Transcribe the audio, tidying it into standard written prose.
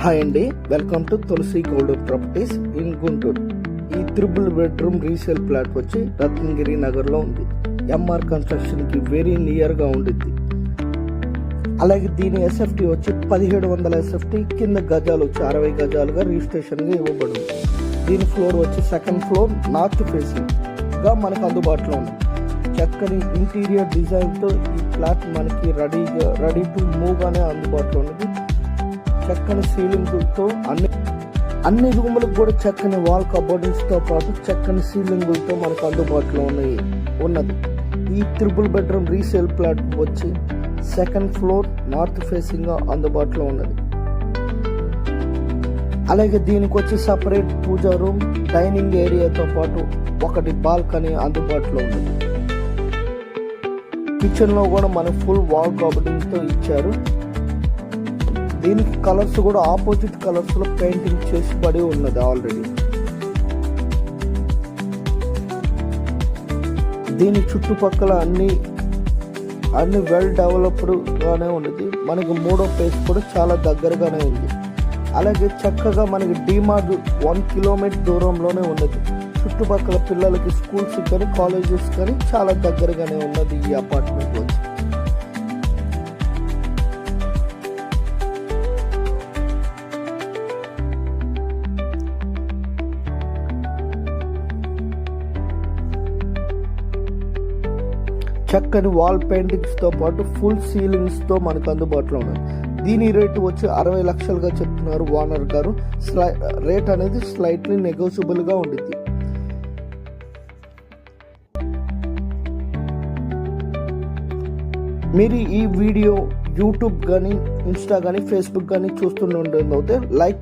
Hi అండి, welcome to Tulasi gold properties in Guntur. ఈ 3 bedroom resale plot వచ్చి రత్నగిరి నగర్లో ఉంది. ఎంఆర్ కన్స్ట్రక్షన్కి వెరీ నియర్గా ఉండిద్ది. అలాగే దీని ఎస్ఎఫ్టీ వచ్చి 1700 ఎస్ఎఫ్టీ, కింద గజాలు వచ్చి 60 గజాలుగా రిజిస్ట్రేషన్గా ఇవ్వబడింది. దీని ఫ్లోర్ వచ్చి సెకండ్ ఫ్లోర్ నార్త్ ఫేసింగ్గా మనకు అందుబాటులో ఉంది. చక్కని ఇంటీరియర్ డిజైన్తో ఈ ప్లాట్ మనకి రెడీ టు మూవ్గానే అందుబాటులో ఉన్నది. చక్కని సీలింగులతో అన్ని రూములకు కూడా చక్కని వాల్ కబోర్డింగ్స్తో పాటు చక్కని సీలింగులతో మనకు అందుబాటులో ఉన్నది. ఈ 3 బెడ్రూమ్ రీసేల్ ప్లాట్ వచ్చి సెకండ్ ఫ్లోర్ నార్త్ ఫేసింగ్గా అందుబాటులో ఉన్నది. అలాగే దీనికి వచ్చి సపరేట్ పూజా రూమ్, డైనింగ్ ఏరియాతో పాటు ఒకటి బాల్కనీ అందుబాటులో ఉన్నది. కిచెన్లో కూడా మనకు ఫుల్ వాల్ కబోర్డింగ్తో ఇచ్చారు. దీనికి కలర్స్ కూడా ఆపోజిట్ కలర్స్లో పెయింటింగ్ చేసి పడి ఉన్నది ఆల్రెడీ. దీని చుట్టుపక్కల అన్ని వెల్ డెవలప్డ్గానే ఉన్నది. మనకి 3వ ప్లేస్ కూడా చాలా దగ్గరగానే ఉంది. అలాగే చక్కగా మనకి డిమార్ట్ 1 కిలోమీటర్ దూరంలోనే ఉన్నది. చుట్టుపక్కల పిల్లలకి స్కూల్స్ కానీ కాలేజెస్ కానీ చాలా దగ్గరగానే ఉన్నది ఈ అపార్ట్మెంట్ వచ్చి. చక్కని వాల్ పెయింటింగ్స్తో పాటు ఫుల్ సీలింగ్స్తో మనకు అందుబాటులో ఉన్నది. దీని రేటు వచ్చి 60 లక్షలుగా చెప్తున్నారు ఓనర్ గారు. రేట్ అనేది స్లైట్లీ నెగోషియబుల్గా ఉండిద్ది. మీరు ఈ వీడియో యూట్యూబ్ కానీ, ఇన్స్టా కానీ, ఫేస్బుక్ కానీ చూస్తుండే లైక్